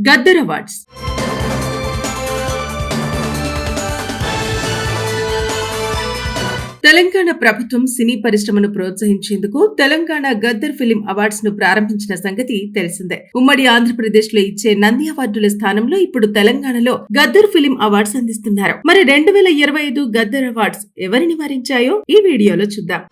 Gaddar awards. Telangana ప్రభుత్వం సినీ పరిశ్రమను ప్రోత్సహించేందుకు తెలంగాణ గద్దర్ ఫిలిం అవార్డ్స్ ను ప్రారంభించిన సంగతి తెలిసిందే. ఉమ్మడి ఆంధ్రప్రదేశ్ లో ఇచ్చే నంది అవార్డుల స్థానంలో ఇప్పుడు తెలంగాణలో గద్దర్ ఫిలిం అవార్డ్స్ అందిస్తున్నారు. మరి 2025 గద్దర్ అవార్డ్స్ ఎవరిని వరించాయో ఈ వీడియోలో చూద్దాం.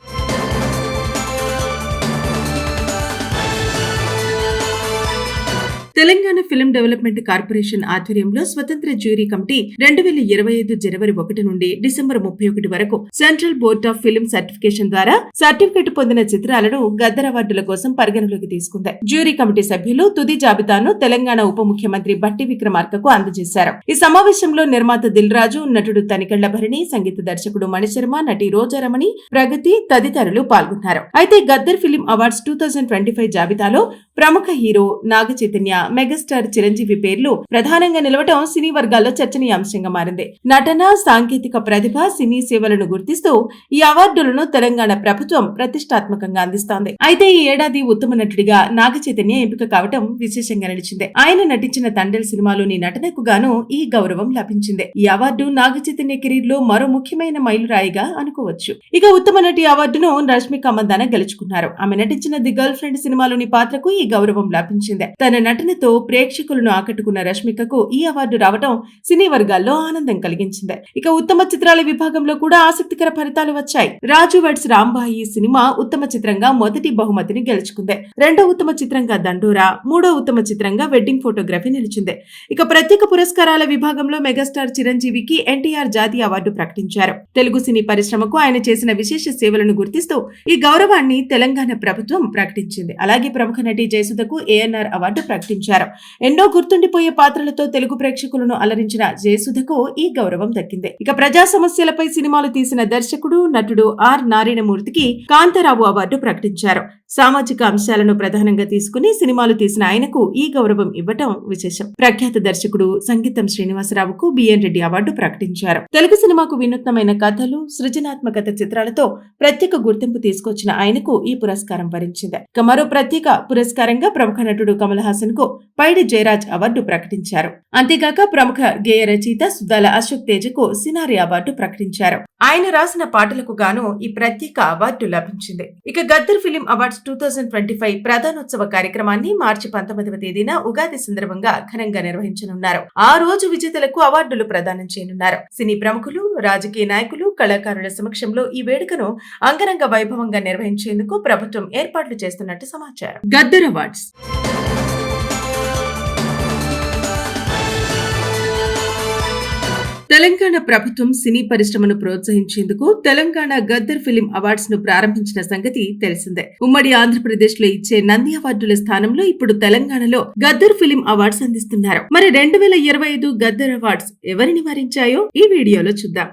తెలంగాణ ఫిల్మ్ డెవలప్మెంట్ కార్పొరేషన్ ఆధ్వర్యంలో స్వతంత్ర జ్యూరీ కమిటీ 2025 జనవరి 1 నుండి డిసెంబర్ 31 వరకు central board of film certification ద్వారా సర్టిఫికెట్ పొందిన చిత్రాలను గద్దర్ అవార్డుల కోసం పరిగణలోకి తీసుకుంది. జ్యూరీ కమిటీ సభ్యులు తుది జాబితాను తెలంగాణ ఉప ముఖ్యమంత్రి బట్టి విక్రమార్కకు అందజేశారు. ఈ సమావేశంలో నిర్మాత దిల్ రాజు, నటుడు తనికెళ్ల భరణి, సంగీత దర్శకుడు మణిశర్మ, నటి రోజారమణి, ప్రగతి తదితరులు పాల్గొన్నారు. అయితే గద్దర్ ఫిలిం అవార్డ్స్ 2025 జాబితాలో ప్రముఖ హీరో నాగ చైతన్య, మెగాస్టార్ చిరంజీవి పేర్లు ప్రధానంగా నిలవటం సినీ వర్గాల్లో చర్చనీయాంశంగా మారింది. నటన, సాంకేతిక ప్రతిభ, సినీ సేవలను గుర్తిస్తూ ఈ అవార్డులను తెలంగాణ ప్రభుత్వం ప్రతిష్టాత్మకంగా అందిస్తోంది. అయితే ఈ ఏడాది ఉత్తమ నటుడిగా నాగ చైతన్య ఎంపిక కావటం విశేషంగా నిలిచింది. ఆయన నటించిన తండేల్ సినిమాలోని నటనకు గాను ఈ గౌరవం లభించింది. ఈ అవార్డు నాగ చైతన్య కెరీర్ లో మరో ముఖ్యమైన మైలురాయిగా అనుకోవచ్చు. ఇక ఉత్తమ నటి అవార్డును రష్మిక మందాన గెలుచుకున్నారు. ఆమె నటించిన ది గర్ల్ ఫ్రెండ్ సినిమాలోని పాత్రకు ఈ గౌరవం లభించింది. తన నటనతో ప్రేక్షకులను ఆకట్టుకున్న రష్మికకు ఈ అవార్డు రావటం సినీ వర్గాల్లో ఆనందం కలిగించింది. ఇక ఉత్తమ చిత్రాల విభాగంలో కూడా ఆసక్తికర ఫలితాలు వచ్చాయి. రాజు వెడ్స్ రాంబాయి సినిమా ఉత్తమ చిత్రంగా మొదటి బహుమతిని గెలుచుకుంది. రెండో ఉత్తమ చిత్రంగా దండోరా, మూడో ఉత్తమ చిత్రంగా వెడ్డింగ్ ఫోటోగ్రఫీ నిలిచింది. ఇక ప్రత్యేక పురస్కారాల విభాగంలో మెగాస్టార్ చిరంజీవికి ఎన్టీఆర్ జాతీయ అవార్డు ప్రకటించారు. తెలుగు సినీ పరిశ్రమకు ఆయన చేసిన విశేష సేవలను గుర్తిస్తూ ఈ గౌరవాన్ని తెలంగాణ ప్రభుత్వం ప్రకటించింది. అలాగే ప్రముఖ నటి జయసుధకు ఏఎన్ఆర్ అవార్డు ప్రకటించారు. ఎన్నో గుర్తుండిపోయే పాత్రలతో తెలుగు ప్రేక్షకులను అలరించిన జయసుధకు ఈ గౌరవం దక్కింది. ఇక ప్రజా సమస్యలపై సినిమాలు తీసిన దర్శకుడు, నటుడు ఆర్ నారాయణమూర్తికి కాంతారావు అవార్డు ప్రకటించారు. సామాజిక అంశాలను ప్రధానంగా తీసుకుని సినిమాలు తీసిన ఆయనకు ఈ గౌరవం ఇవ్వటం విశేషం. ప్రఖ్యాత దర్శకుడు సంగీతం శ్రీనివాసరావుకు బిఎన్ రెడ్డి అవార్డు ప్రకటించారు. తెలుగు సినిమాకు వినూత్నమైన కథలు, సృజనాత్మకత చిత్రాలతో ప్రత్యేక గుర్తింపు తీసుకొచ్చిన ఆయనకు ఈ పురస్కారం వరించింది. ఇక మరో ప్రత్యేక పురస్కారంగా ప్రముఖ నటుడు కమల్ హాసన్ కు పైడి జయరాజ్ అవార్డు ప్రకటించారు. అంతేగాక ప్రముఖ గేయ రచయిత సుద్దాల అశోక్ తేజకు సినారి అవార్డు ప్రకటించారు. ఆయన రాసిన పాటలకు గాను ఈ ప్రత్యేక అవార్డు లభించింది. ఇక గద్దర్ ఫిలిం అవార్డ్స్ 2025 ప్రధానోత్సవ కార్యక్రమాన్ని మార్చి 19వ తేదీన ఉగాది సందర్భంగా ఘనంగా నిర్వహించనున్నారు. ఆ రోజు విజేతలకు అవార్డులు ప్రదానం చేయనున్నారు. సినీ ప్రముఖులు, రాజకీయ నాయకులు, కళాకారుల సమక్షంలో ఈ వేడుకను అంగరంగ వైభవంగా నిర్వహించేందుకు ప్రభుత్వం ఏర్పాట్లు చేస్తున్నట్టు సమాచారం. గద్దర్ అవార్డ్స్. తెలంగాణ ప్రభుత్వం సినీ పరిశ్రమను ప్రోత్సహించేందుకు తెలంగాణ గద్దర్ ఫిలిం అవార్డ్స్ ను ప్రారంభించిన సంగతి తెలిసిందే. ఉమ్మడి ఆంధ్రప్రదేశ్ లో ఇచ్చే నంది అవార్డుల స్థానంలో ఇప్పుడు తెలంగాణలో గద్దర్ ఫిలిం అవార్డ్స్ అందిస్తున్నారు. మరి 2025 గద్దర్ అవార్డ్స్ ఎవరిని వరించాయో ఈ వీడియోలో చూద్దాం.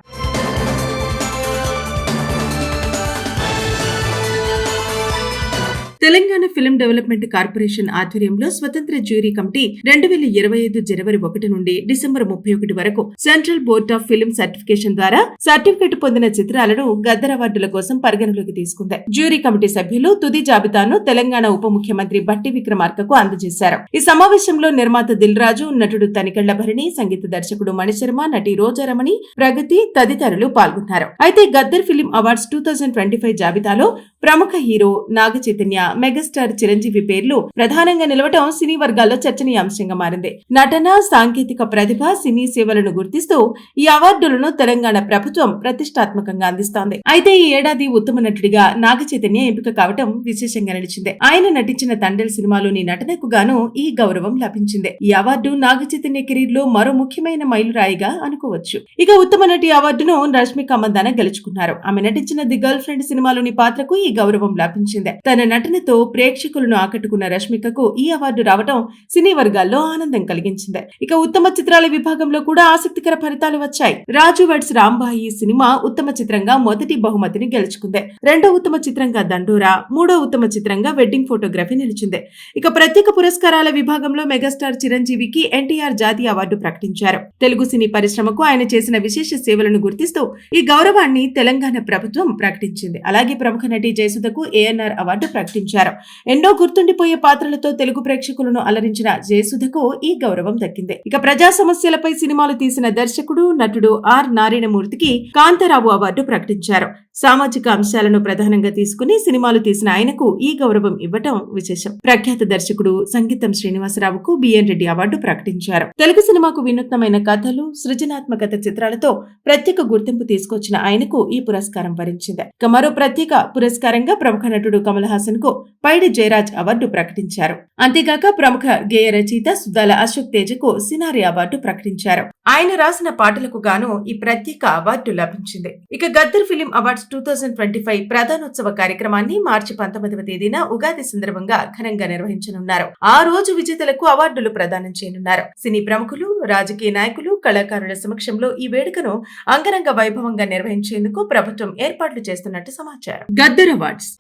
తెలంగాణ ఫిల్మ్ డెవలప్మెంట్ కార్పొరేషన్ ఆధ్వర్యంలో స్వతంత్ర జ్యూరీ కమిటీ 2025 జనవరి 1 నుండి డిసెంబర్ 31 వరకు central board of film certification ద్వారా సర్టిఫికెట్ పొందిన చిత్రాలను గద్దర్ అవార్డుల కోసం పరిగణలోకి తీసుకుంది. జ్యూరీ కమిటీ సభ్యులు తుది జాబితాను తెలంగాణ ఉప ముఖ్యమంత్రి బట్టి విక్రమార్కకు అందజేశారు. ఈ సమావేశంలో నిర్మాత దిల్ రాజు, నటుడు తనికెళ్ల భరణి, సంగీత దర్శకుడు మణిశర్మ, నటి రోజారమణి, ప్రగతి తదితరులు పాల్గొన్నారు. అయితే గద్దర్ ఫిలిం అవార్డ్స్ 2025 జాబితాలో ప్రముఖ హీరో నాగ చైతన్య, మెగాస్టార్ చిరంజీవి పేర్లు ప్రధానంగా నిలవటం సినీ వర్గాల్లో చర్చనీయాంశంగా మారింది. నటన, సాంకేతిక ప్రతిభ, సినీ సేవలను గుర్తిస్తూ ఈ అవార్డులను తెలంగాణ ప్రభుత్వం ప్రతిష్టాత్మకంగా అందిస్తోంది. అయితే ఈ ఏడాది ఉత్తమ నటుడిగా నాగ చైతన్య ఎంపిక కావటం విశేషంగా నిలిచింది. ఆయన నటించిన తండేల్ సినిమాలోని నటనకు గాను ఈ గౌరవం లభించింది. ఈ అవార్డు నాగ చైతన్య కెరీర్ లో మరో ముఖ్యమైన మైలురాయిగా అనుకోవచ్చు. ఇక ఉత్తమ నటి అవార్డును రష్మిక మందాన గెలుచుకున్నారు. ఆమె నటించిన ది గర్ల్ ఫ్రెండ్ సినిమాలోని పాత్రకు ఈ గౌరవం లభించింది. తన నటనతో ప్రేక్షకులను ఆకట్టుకున్న రష్మికకు ఈ అవార్డు రావటం సినీ వర్గాల్లో ఆనందం కలిగించింది. ఇక ఉత్తమ చిత్రాల విభాగంలో కూడా ఆసక్తికర ఫలితాలు వచ్చాయి. రాజు వెడ్స్ రాంబాయి సినిమా ఉత్తమ చిత్రంగా మొదటి బహుమతిని గెలుచుకుంది. రెండో ఉత్తమ చిత్రంగా దండోరా, మూడో ఉత్తమ చిత్రంగా వెడ్డింగ్ ఫోటోగ్రఫీ నిలిచింది. ఇక ప్రత్యేక పురస్కారాల విభాగంలో మెగాస్టార్ చిరంజీవికి ఎన్టీఆర్ జాతీయ అవార్డు ప్రకటించారు. తెలుగు సినీ పరిశ్రమకు ఆయన చేసిన విశేష సేవలను గుర్తిస్తూ ఈ గౌరవాన్ని తెలంగాణ ప్రభుత్వం ప్రకటించింది. అలాగే ప్రముఖ నటి జయసుధకు ఏఎన్ఆర్ అవార్డు ప్రకటించారు. ప్రకటించారు. ఎన్నో గుర్తుండిపోయే పాత్రలతో తెలుగు ప్రేక్షకులను అలరించిన జయసుధకు ఈ గౌరవం దక్కింది. ఇక ప్రజా సమస్యలపై సినిమాలు తీసిన దర్శకుడు, నటుడు ఆర్ నారాయణమూర్తికి కాంతారావు అవార్డు ప్రకటించారు. సామాజిక అంశాలను ప్రధానంగా తీసుకుని సినిమాలు తీసిన ఆయనకు ఈ గౌరవం ఇవ్వటం విశేషం. ప్రఖ్యాత దర్శకుడు సంగీతం శ్రీనివాసరావుకు బిఎన్ రెడ్డి అవార్డు ప్రకటించారు. తెలుగు సినిమాకు వినూత్నమైన కథలు, సృజనాత్మకత చిత్రాలతో ప్రత్యేక గుర్తింపు తీసుకొచ్చిన ఆయనకు ఈ పురస్కారం వరించింది. ఇక మరో ప్రత్యేక పురస్కారంగా ప్రముఖ నటుడు కమల్ హాసన్ కు పైడి జయరాజ్ అవార్డు ప్రకటించారు. అంతేగాక ప్రముఖ గేయ రచయిత సుద్దాల అశోక్ తేజకు సినారి అవార్డు ప్రకటించారు. ఆయన రాసిన పాటలకు గాను ఈ ప్రత్యేక అవార్డు లభించింది. ఇక గద్దర్ ఫిలిం అవార్డ్స్ 2025 ప్రధానోత్సవ కార్యక్రమాన్ని మార్చి 19వ తేదీన ఉగాది సందర్భంగా ఘనంగా నిర్వహించనున్నారు. ఆ రోజు విజేతలకు అవార్డులు ప్రదానం చేయనున్నారు. సినీ ప్రముఖులు, రాజకీయ నాయకులు, కళాకారుల సమక్షంలో ఈ వేడుకను అంగరంగ వైభవంగా నిర్వహించేందుకు ప్రభుత్వం ఏర్పాట్లు చేస్తున్నట్టు సమాచారం. గద్దర్ అవార్డ్స్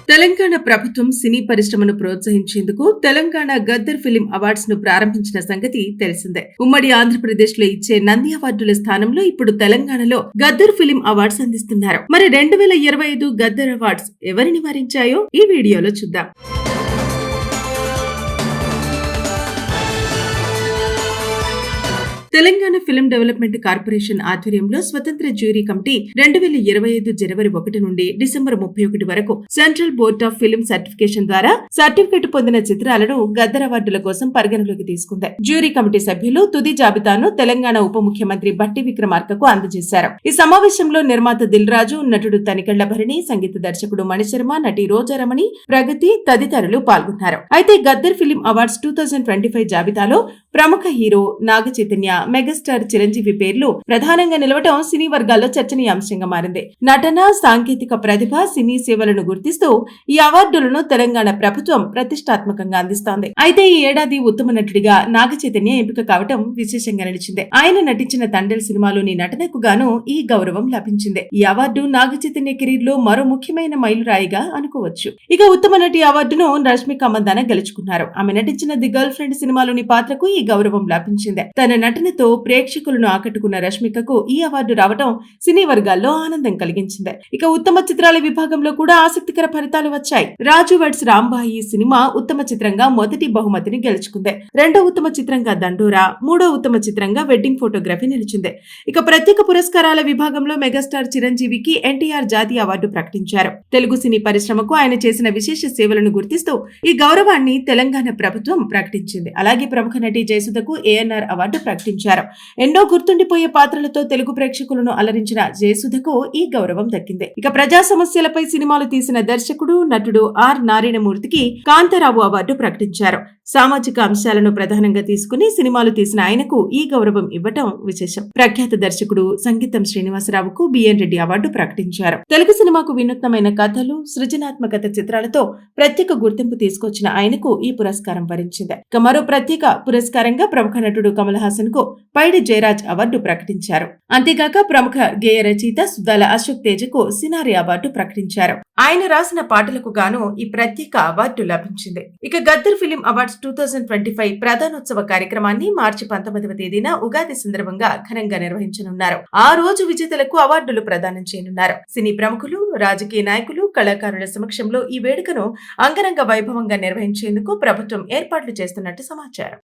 తెలంగాణ ప్రభుత్వం సినీ పరిశ్రమను ప్రోత్సహించేందుకు తెలంగాణ గద్దర్ ఫిలిం అవార్డ్స్ ను ప్రారంభించిన సంగతి తెలిసిందే. ఉమ్మడి ఆంధ్రప్రదేశ్ లో ఇచ్చే నంది అవార్డుల స్థానంలో ఇప్పుడు తెలంగాణలో గద్దర్ ఫిలిం అవార్డ్స్ అందిస్తున్నారు. మరి 2025 గద్దర్ అవార్డ్స్ ఎవరిని వరించాయో ఈ వీడియోలో చూద్దాం. తెలంగాణ ఫిల్మ్ డెవలప్మెంట్ కార్పొరేషన్ ఆధ్వర్యంలో స్వతంత్ర జ్యూరీ కమిటీ 2025 జనవరి 1 నుండి డిసెంబర్ 31 వరకు central board of film certification ద్వారా సర్టిఫికెట్ పొందిన చిత్రాలను గద్దర్ అవార్డుల కోసం పరిగణలోకి తీసుకుంది. జ్యూరీ కమిటీ సభ్యులు తుది జాబితాను తెలంగాణ ఉప ముఖ్యమంత్రి బట్టి విక్రమార్కకు అందజేశారు. ఈ సమావేశంలో నిర్మాత దిల్ రాజు, నటుడు తనికెళ్ల భరణి, సంగీత దర్శకుడు మణిశర్మ, నటి రోజారమణి, ప్రగతి తదితరులు పాల్గొన్నారు. అయితే గద్దర్ ఫిలిం అవార్డ్స్ 2025 జాబితాలో ప్రముఖ హీరో నాగ చైతన్య, మెగాస్టార్ చిరంజీవి పేర్లు ప్రధానంగా నిలవటం సినీ వర్గాల్లో చర్చనీయాంశంగా మారింది. నటన, సాంకేతిక ప్రతిభ, సినీ సేవలను గుర్తిస్తూ ఈ అవార్డులను తెలంగాణ ప్రభుత్వం ప్రతిష్టాత్మకంగా అందిస్తోంది. అయితే ఈ ఏడాది ఉత్తమ నటుడిగా నాగ చైతన్య ఎంపిక కావటం విశేషంగా నిలిచింది. ఆయన నటించిన తండెల్ సినిమాలోని నటనకు గాను ఈ గౌరవం లభించింది. ఈ అవార్డు నాగ చైతన్య కెరీర్ లో మరో ముఖ్యమైన మైలురాయిగా అనుకోవచ్చు. ఇక ఉత్తమ నటి అవార్డును రష్మిక మందాన గెలుచుకున్నారు. ఆమె నటించిన ది గర్ల్ ఫ్రెండ్ సినిమాలోని పాత్రకు ఈ గౌరవం లభించింది. తన నటనతో ప్రేక్షకులను ఆకట్టుకున్న రష్మికకు ఈ అవార్డు రావడం సినీ వర్గాల్లో ఆనందం కలిగించింది. ఇక ఉత్తమ చిత్రాల విభాగంలో కూడా ఆసక్తికర ఫలితాలు వచ్చాయి. రాజు వెడ్స్ రాంబాయి సినిమా ఉత్తమ చిత్రంగా మొదటి బహుమతిని గెలుచుకుంది. రెండో ఉత్తమ చిత్రంగా దండోరా, మూడో ఉత్తమ చిత్రంగా వెడ్డింగ్ ఫోటోగ్రఫీ నిలిచింది. ఇక ప్రత్యేక పురస్కారాల విభాగంలో మెగాస్టార్ చిరంజీవికి ఎన్టీఆర్ జాతీయ అవార్డు ప్రకటించారు. తెలుగు సినీ పరిశ్రమకు ఆయన చేసిన విశేష సేవలను గుర్తిస్తూ ఈ గౌరవాన్ని తెలంగాణ ప్రభుత్వం ప్రకటించింది. అలాగే ప్రముఖ నటి జయసుధకు ఏఎన్ఆర్ అవార్డు ప్రకటించారు. ఎన్నో గుర్తుండిపోయే పాత్రలతో తెలుగు ప్రేక్షకులను అలరించిన జయసుధకు ఈ గౌరవం దక్కింది. ఇక ప్రజా సమస్యలపై సినిమాలు తీసిన దర్శకుడు, నటుడు ఆర్ నారాయణమూర్తికి కాంతారావు అవార్డు ప్రకటించారు. సామాజిక అంశాలను ప్రధానంగా తీసుకుని సినిమాలు తీసిన ఆయనకు ఈ గౌరవం ఇవ్వటం విశేషం. ప్రఖ్యాత దర్శకుడు సంగీతం శ్రీనివాసరావుకు బిఎన్ రెడ్డి అవార్డు ప్రకటించారు. తెలుగు సినిమాకు వినూత్నమైన కథలు, సృజనాత్మకత చిత్రాలతో ప్రత్యేక గుర్తింపు తీసుకొచ్చిన ఆయనకు ఈ పురస్కారం వరించింది. ఇక మరో ప్రత్యేక పురస్కారంగా ప్రముఖ నటుడు కమల్ హాసన్ కు పైడి జయరాజ్ అవార్డు ప్రకటించారు. అంతేగాక ప్రముఖ గేయ రచయిత సుద్దాల అశోక్ తేజకు సినారి అవార్డు ప్రకటించారు. ఆయన రాసిన పాటలకు గాను ఈ ప్రత్యేక అవార్డు లభించింది. ఇక గద్దర్ ఫిలిం అవార్డ్స్ 2025 ప్రధానోత్సవ కార్యక్రమాన్ని మార్చి 19వ తేదీన ఉగాది సందర్భంగా ఘనంగా నిర్వహించనున్నారు. ఆ రోజు విజేతలకు అవార్డులు ప్రదానం చేయనున్నారు. సినీ ప్రముఖులు, రాజకీయ నాయకులు, కళాకారుల సమక్షంలో ఈ వేడుకను అంగరంగ వైభవంగా నిర్వహించేందుకు ప్రభుత్వం ఏర్పాట్లు చేస్తున్నట్టు సమాచారం.